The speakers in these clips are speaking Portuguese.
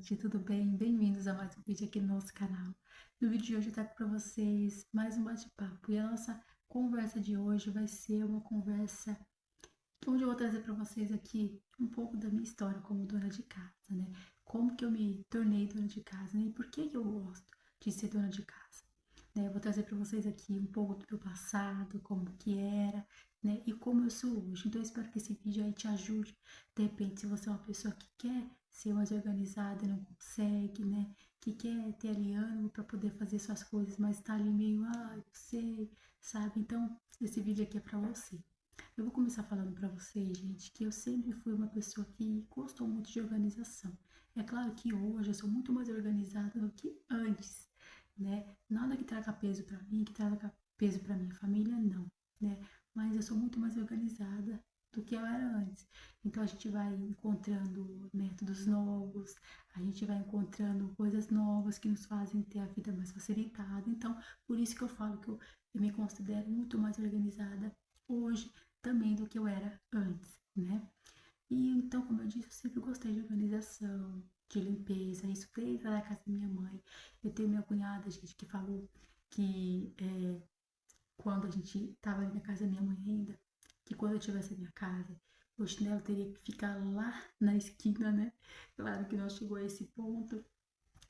gente, tudo bem? Bem-vindos a mais um vídeo aqui no nosso canal. No vídeo de hoje eu trago para vocês mais um bate-papo e a nossa conversa de hoje vai ser uma conversa onde eu vou trazer para vocês aqui um pouco da minha história como dona de casa, né? Como que eu me tornei dona de casa, né? E por que que eu gosto de ser dona de casa, né? Eu vou trazer para vocês aqui um pouco do meu passado, como que era, né? E como eu sou hoje. Então eu espero que esse vídeo aí te ajude. De repente, se você é uma pessoa que quer ser mais organizada e não consegue, né? Que quer ter ali ânimo para poder fazer suas coisas, mas tá ali meio, eu sei, sabe? Então, esse vídeo aqui é para você. Eu vou começar falando para vocês, gente, que eu sempre fui uma pessoa que gostou muito de organização. É claro que hoje eu sou muito mais organizada do que antes, né? Nada que traga peso para mim, que traga peso para minha família, não, né? Mas eu sou muito mais organizada do que eu era antes. Então a gente vai encontrando métodos novos, a gente vai encontrando coisas novas que nos fazem ter a vida mais facilitada. Então, por isso que eu falo que eu me considero muito mais organizada hoje também do que eu era antes, né? E então, como eu disse, eu sempre gostei de organização, de limpeza, isso desde a casa da minha mãe. Eu tenho minha cunhada, gente, que falou que quando a gente estava ali na casa da minha mãe ainda, que quando eu tivesse a minha casa, o chinelo teria que ficar lá na esquina, né? Claro que não chegou a esse ponto,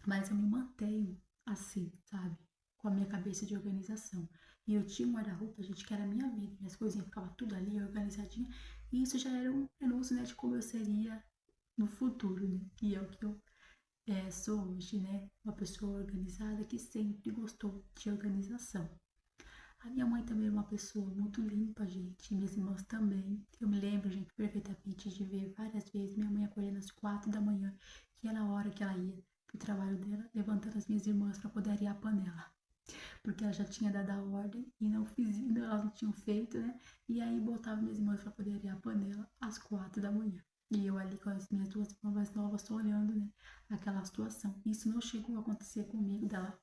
mas eu me mantenho assim, sabe? Com a minha cabeça de organização. E eu tinha um guarda-roupa, gente, que era a minha vida. Minhas coisinhas ficavam tudo ali, organizadinha. E isso já era um anúncio, né, de como eu seria no futuro, né? E é o que eu sou hoje, né? Uma pessoa organizada que sempre gostou de organização. A minha mãe também é uma pessoa muito limpa, gente. Minhas irmãs também. Eu me lembro, gente, perfeitamente de ver várias vezes minha mãe acordando às 4 da manhã, que era a hora que ela ia pro trabalho dela, levantando as minhas irmãs para poder arear a panela. Porque ela já tinha dado a ordem e não fiz, elas não tinham feito, né? E aí botava minhas irmãs para poder arear a panela às 4 da manhã. E eu ali com as minhas duas irmãs mais novas, só olhando, né? Aquela situação. Isso não chegou a acontecer comigo, dela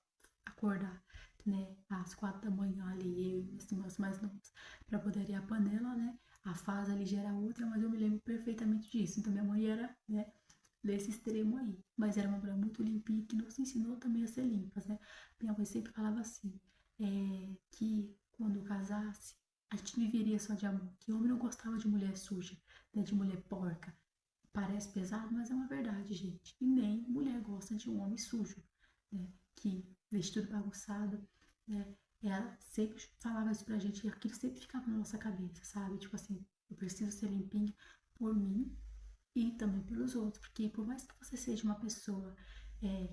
acordar, né, às 4 da manhã ali, eu e minhas irmãs mais novas, para poder arear a panela, né? A fase ali já era outra, mas eu me lembro perfeitamente disso. Então minha mãe era, né, desse extremo aí. Mas era uma mulher muito limpinha que nos ensinou também a ser limpas, né? Minha mãe sempre falava assim, que quando eu casasse, a gente não viveria só de amor, que homem não gostava de mulher suja, né, de mulher porca. Parece pesado, mas é uma verdade, gente. E nem mulher gosta de um homem sujo, né? Que veste tudo bagunçado, né? Ela sempre falava isso pra gente e aquilo sempre ficava na nossa cabeça, sabe? Tipo assim, eu preciso ser limpinha por mim e também pelos outros, porque por mais que você seja uma pessoa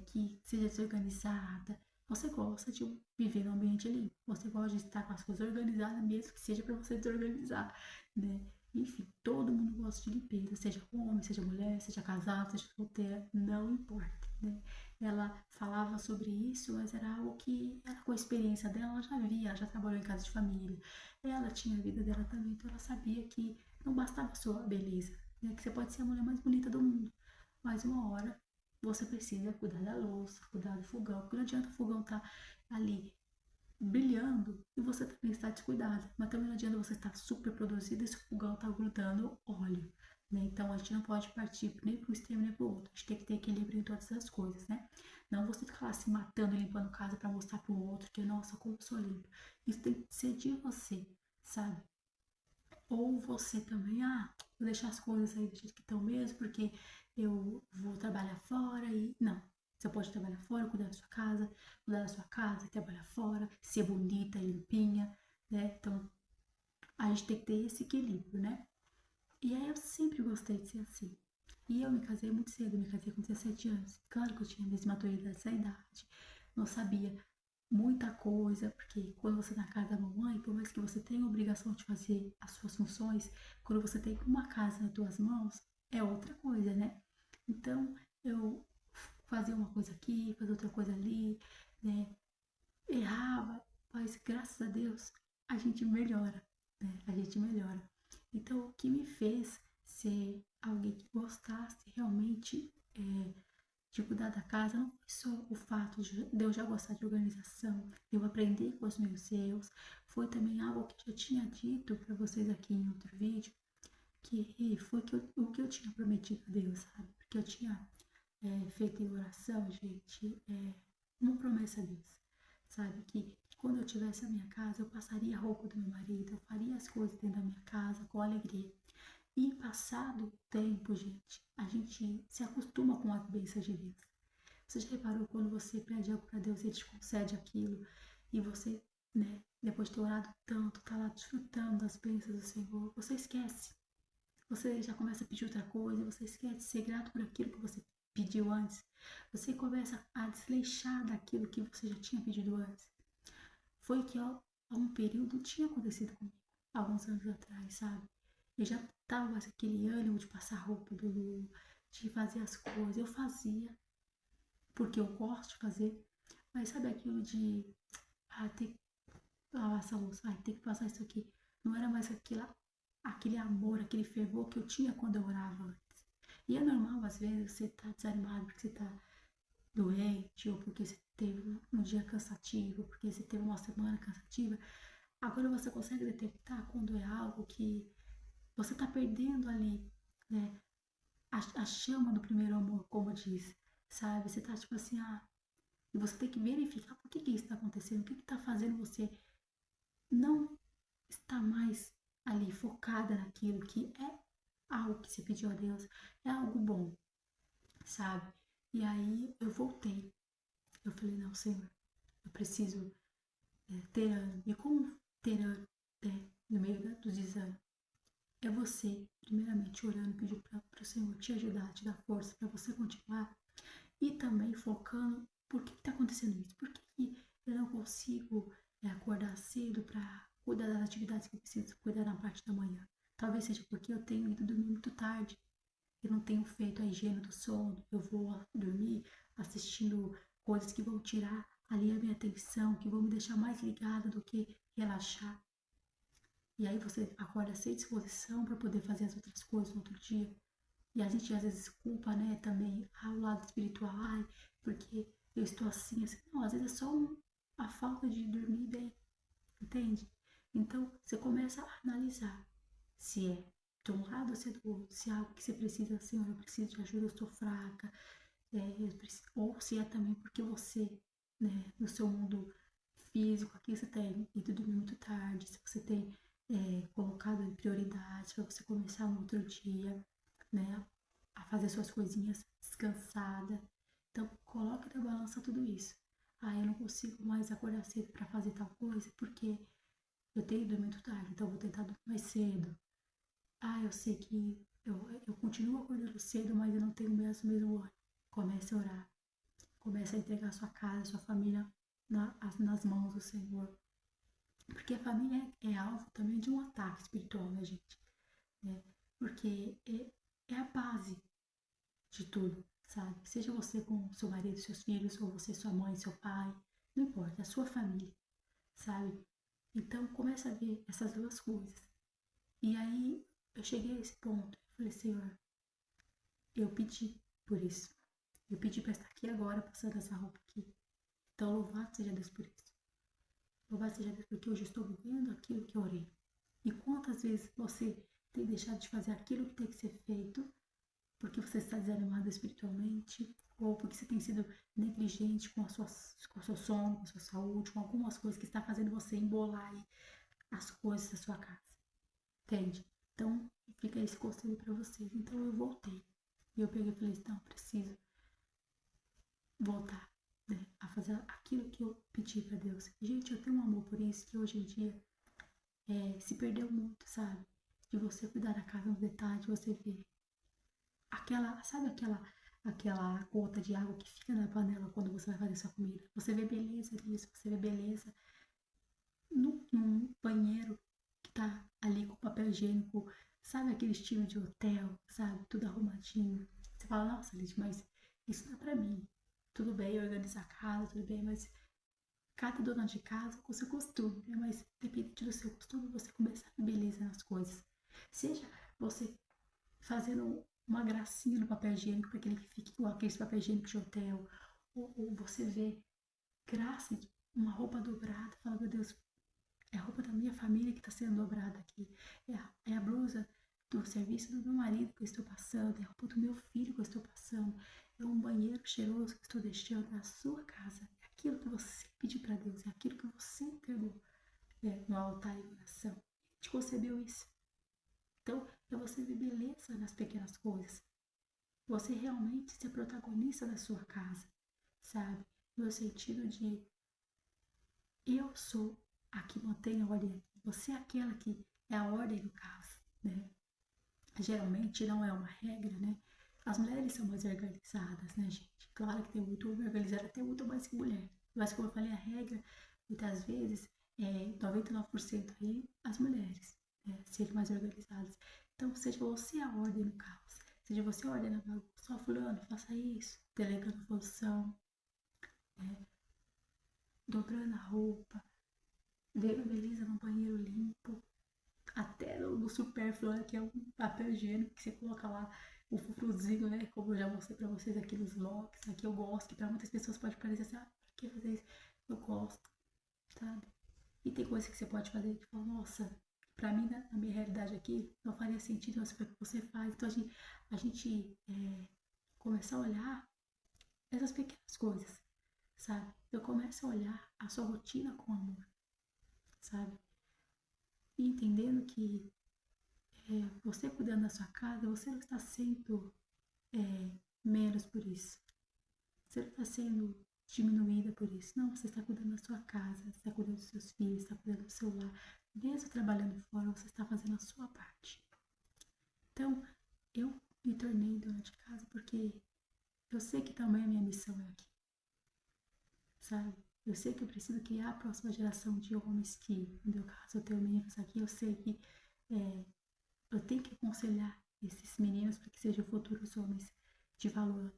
que seja desorganizada, você gosta de viver num ambiente limpo, você gosta de estar com as coisas organizadas, mesmo que seja para você desorganizar, né? Enfim, todo mundo gosta de limpeza, seja homem, seja mulher, seja casado, seja solteira, não importa, né? Ela falava sobre isso, mas era algo que ela, com a experiência dela, ela já via, ela já trabalhou em casa de família, ela tinha a vida dela também, então ela sabia que não bastava só a beleza, né? Que você pode ser a mulher mais bonita do mundo, mas uma hora você precisa cuidar da louça, cuidar do fogão, porque não adianta o fogão estar ali brilhando e você também está descuidada, mas também não adianta você estar super produzida e se o fogão está grudando óleo, né? Então a gente não pode partir nem para um extremo nem para o outro, a gente tem que ter equilíbrio em todas as coisas, né? Não você ficar lá se matando, limpando casa para mostrar para o outro que, nossa, como eu sou limpa. Isso tem que ser de você, sabe? Ou você também, vou deixar as coisas aí do jeito que estão mesmo, porque eu vou trabalhar fora e. Não. Você pode trabalhar fora, cuidar da sua casa, trabalhar fora, ser bonita e limpinha, né? Então, a gente tem que ter esse equilíbrio, né? E aí eu sempre gostei de ser assim. E eu me casei muito cedo, eu me casei com 17 anos. Claro que eu tinha a mesma maturidade dessa idade. Não sabia muita coisa, porque quando você tá na casa da mamãe, por mais que você tenha a obrigação de fazer as suas funções, quando você tem uma casa nas tuas mãos, é outra coisa, né? Então, eu fazia uma coisa aqui, fazia outra coisa ali, né? Errava, mas graças a Deus a gente melhora, né? A gente melhora. Então, o que me fez ser alguém que gostasse realmente de cuidar da casa não foi só o fato de eu já gostar de organização, de eu aprender com os meus erros, foi também algo que eu já tinha dito para vocês aqui em outro vídeo, que foi o que eu tinha prometido a Deus, sabe? Porque eu tinha feita em oração, gente, é uma promessa a Deus, sabe? Que quando eu tivesse a minha casa, eu passaria a roupa do meu marido, eu faria as coisas dentro da minha casa com alegria. E passado o tempo, gente, a gente se acostuma com as bênçãos de Deus. Você já reparou quando você pede algo para Deus, Ele te concede aquilo e você, né, depois de ter orado tanto, tá lá desfrutando das bênçãos do Senhor, você esquece. Você já começa a pedir outra coisa, você esquece de ser grato por aquilo que você pediu antes. Você começa a desleixar daquilo que você já tinha pedido antes. Foi que há um período tinha acontecido comigo, alguns anos atrás, sabe? Eu já tava com aquele ânimo de passar roupa do Lu, de fazer as coisas. Eu fazia, porque eu gosto de fazer, mas sabe aquilo de ter que lavar essa louça, ter que passar isso aqui. Não era mais aquele amor, aquele fervor que eu tinha quando eu orava antes. E é normal, às vezes, você tá desanimado porque você tá doente, ou porque você teve um dia cansativo, porque você teve uma semana cansativa. Agora você consegue detectar quando é algo que você tá perdendo ali, né? A chama do primeiro amor, como diz, sabe? Você tá tipo assim, e você tem que verificar por que isso está acontecendo, o que está fazendo você não estar mais ali focada naquilo que é algo que você pediu a Deus, é algo bom, sabe? E aí eu voltei, eu falei, não, Senhor, eu preciso ter ânimo. E como ter ânimo no meio dos desânimos? É você, primeiramente, orando, pedindo para o Senhor te ajudar, te dar força para você continuar e também focando por que está acontecendo isso, por que eu não consigo acordar cedo para cuidar das atividades que eu preciso cuidar na parte da manhã. Talvez seja porque eu tenho ido dormir muito tarde, eu não tenho feito a higiene do sono, eu vou dormir assistindo coisas que vão tirar ali a minha atenção, que vão me deixar mais ligada do que relaxar. E aí você acorda sem disposição para poder fazer as outras coisas no outro dia. E a gente às vezes culpa, né, também o lado espiritual, porque eu estou assim, assim. Não, às vezes é só a falta de dormir bem, entende? Então você começa a analisar se é de um lado ou se é do outro, se é algo que você precisa, Senhor, eu preciso de ajuda, eu estou fraca, ou se é também porque você, né, no seu mundo físico, aqui você tem ido dormir muito tarde, se você tem colocado em prioridades para você começar no outro dia, né, a fazer suas coisinhas descansada. Então, coloque na balança tudo isso. Eu não consigo mais acordar cedo para fazer tal coisa porque eu tenho ido muito tarde, então eu vou tentar dormir mais cedo. Eu sei que eu continuo acordando cedo, mas eu não tenho mesmo ânimo. Comece a orar, comece a entregar sua casa, sua família nas mãos do Senhor. Porque a família é alvo também de um ataque espiritual, né, gente? Né? Porque é a base de tudo, sabe? Seja você com seu marido, seus filhos, ou você, sua mãe, seu pai, não importa, é a sua família, sabe? Então começa a ver essas duas coisas. E aí eu cheguei a esse ponto, eu falei, Senhor, eu pedi por isso. Eu pedi para estar aqui agora passando essa roupa aqui. Então louvado seja Deus por isso. Louvado seja Deus porque hoje eu estou vivendo aquilo que eu orei. E quantas vezes você tem deixado de fazer aquilo que tem que ser feito porque você está desanimado espiritualmente, ou porque você tem sido negligente com o seu sono, com a sua saúde, com algumas coisas que está fazendo você embolar aí as coisas da sua casa. Entende? Então, fica esse conselho para vocês. Então, eu voltei. E eu peguei e falei, não, preciso voltar, né, a fazer aquilo que eu pedi para Deus. Gente, eu tenho um amor por isso que hoje em dia se perdeu muito, sabe? De você cuidar da casa no detalhe, de você ver sabe aquela gota de água que fica na panela quando você vai fazer sua comida? Você vê beleza nisso, você vê beleza num banheiro que tá ali com papel higiênico, sabe aquele estilo de hotel, sabe? Tudo arrumadinho. Você fala, nossa, Liz, mas isso não é pra mim. Tudo bem organizar a casa, tudo bem, mas cada dona de casa com seu costume, né? Mas dependente do seu costume, você começa a ver beleza nas coisas. Seja você fazendo uma gracinha no papel higiênico para aquele que fique igual aqueles papel higiênico de hotel, ou você vê graça, uma roupa dobrada, fala, meu Deus, é a roupa da minha família que está sendo dobrada aqui, é a blusa do serviço do meu marido que eu estou passando, é a roupa do meu filho que eu estou passando, é um banheiro cheiroso que estou deixando na sua casa. É aquilo que você pediu para Deus, é aquilo que você entregou no altar em oração. Ele te concebeu isso. Então, é você ver beleza nas pequenas coisas. Você realmente ser protagonista da sua casa, sabe? No sentido de eu sou a que mantém a ordem aqui. Você é aquela que é a ordem no caso, né? Geralmente não é uma regra, né? As mulheres são mais organizadas, né, gente? Claro que tem muito homem organizado, até muito mais que mulher. Mas como eu falei, a regra, muitas vezes, é 99% aí as mulheres, né? Serem mais organizadas. Então, seja você a ordem no caos. Seja você a ordem na bagunça. Ó, fulano, faça isso. Delegando função, né? Dobrando a roupa. Vendo beleza no banheiro limpo. Até no supérfluo, né, que é um papel higiênico que você coloca lá o frufruzinho, né? Como eu já mostrei pra vocês aqui nos vlogs. Aqui eu gosto, que pra muitas pessoas pode parecer assim, ah, pra que fazer isso? Eu gosto, sabe? E tem coisas que você pode fazer que fala, nossa, pra mim, na minha realidade aqui, não faria sentido, mas para que você faz. Então a gente começa a olhar essas pequenas coisas, sabe? Eu começo a olhar a sua rotina com amor, sabe? E entendendo que você cuidando da sua casa, você não está sendo menos por isso. Você não está sendo diminuída por isso. Não, você está cuidando da sua casa, você está cuidando dos seus filhos, está cuidando do seu lar. Mesmo trabalhando fora, você está fazendo a sua parte. Então, eu me tornei dona de casa porque eu sei que também a minha missão é aqui, sabe? Eu sei que eu preciso criar a próxima geração de homens que, no meu caso, eu tenho meninos aqui, eu sei que eu tenho que aconselhar esses meninos para que sejam futuros homens de valor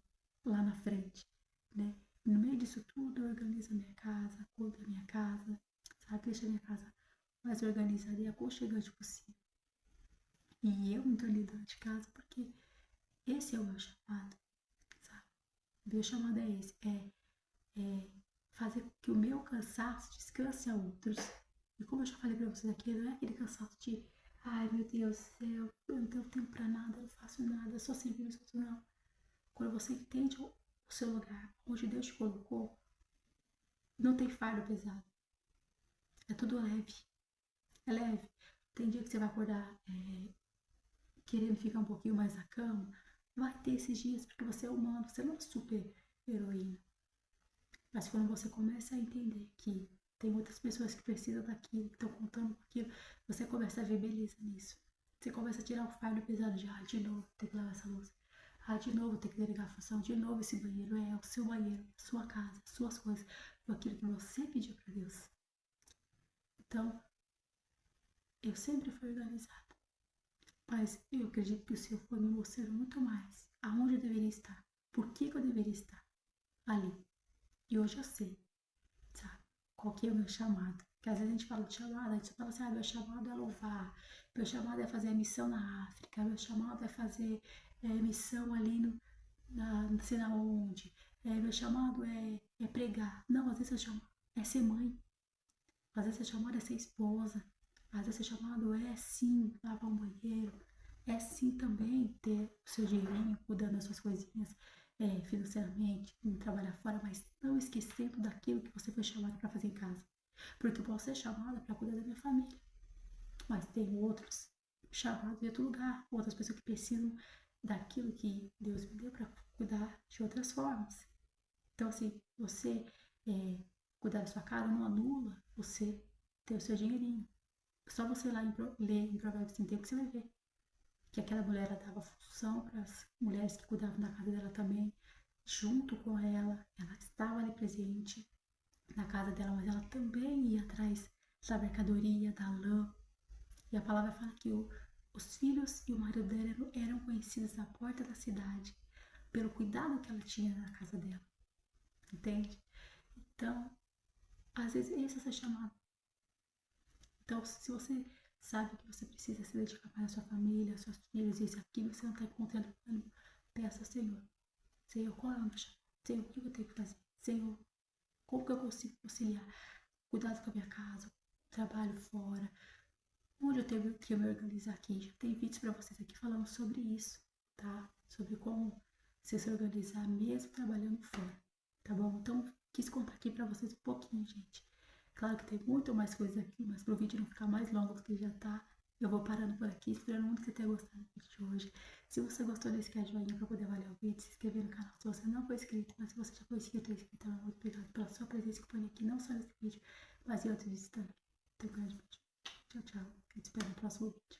lá na frente, né? E no meio disso tudo, eu organizo a minha casa, cuido da minha casa, sabe? Deixa a minha casa mais organizada e aconchegante possível. E eu me tornei dona de casa porque esse é o meu chamado, sabe? O meu chamado é esse, é fazer com que o meu cansaço descanse a outros. E como eu já falei pra vocês aqui, não é aquele cansaço de ai meu Deus do céu, eu não tenho tempo pra nada, eu não faço nada, só servir os outros, não. Quando você entende o seu lugar, onde Deus te colocou, não tem fardo pesado. É tudo leve. É leve. Tem dia que você vai acordar querendo ficar um pouquinho mais na cama. Vai ter esses dias, porque você é humano, você não é super heroína. Mas quando você começa a entender que tem outras pessoas que precisam daquilo, que estão contando com aquilo, você começa a ver beleza nisso. Você começa a tirar o fardo pesado de, de novo, tem que lavar essa louça. De novo, tem que delegar a função. De novo, esse banheiro é o seu banheiro, a sua casa, as suas coisas, foi aquilo que você pediu para Deus. Então, eu sempre fui organizada. Mas eu acredito que o Senhor foi me mostrando muito mais aonde eu deveria estar, por que eu deveria estar ali. E hoje eu sei, sabe? Qual que é o meu chamado? Porque às vezes a gente fala de chamado, a gente fala assim, meu chamado é louvar, meu chamado é fazer a missão na África, meu chamado é fazer missão ali não sei na onde, meu chamado é pregar. Não, às vezes seu chamado é ser mãe, às vezes seu chamado é ser esposa, às vezes seu chamado é sim lavar um banheiro, é sim também ter o seu dinheirinho, cuidando das suas coisinhas financeiramente, trabalhar fora, mas não esquecendo daquilo que você foi chamado para fazer em casa. Porque eu posso ser chamada para cuidar da minha família, mas tem outros chamados em outro lugar, outras pessoas que precisam daquilo que Deus me deu para cuidar de outras formas. Então, assim, você cuidar da sua casa não anula você ter o seu dinheirinho. Só você lá ler em Provérbios 31 que você vai ver que aquela mulher ela dava função para as mulheres que cuidavam da casa dela também, junto com ela estava ali presente na casa dela, mas ela também ia atrás da mercadoria, da lã. E a palavra fala que os filhos e o marido dela eram conhecidos na porta da cidade pelo cuidado que ela tinha na casa dela, entende? Então, às vezes esse é o seu chamado. Então, se você sabe que você precisa se dedicar mais à sua família, aos seus filhos, isso e aquilo, você não está encontrando ânimo, peça ao Senhor. Senhor, qual é o meu chamado? Senhor, o que eu tenho que fazer? Senhor, como que eu consigo conciliar cuidado com a minha casa, trabalho fora, onde eu tenho que me organizar aqui? Já tem vídeos para vocês aqui falando sobre isso, tá? Sobre como você se organizar mesmo trabalhando fora, tá bom? Então, quis contar aqui pra vocês um pouquinho, gente. Claro que tem muito mais coisa aqui, mas pro vídeo não ficar mais longo do que já tá, eu vou parando por aqui, esperando muito que você tenha gostado do vídeo de hoje. Se você gostou, deixe o joinha pra poder avaliar o vídeo, se inscrever no canal se você não for inscrito, mas se você já foi inscrito ou inscrita, muito obrigada pela sua presença e companhia aqui, não só nesse vídeo, mas em outros vídeos também. Então, um grande beijo. Tchau, tchau. Eu te espero no próximo vídeo.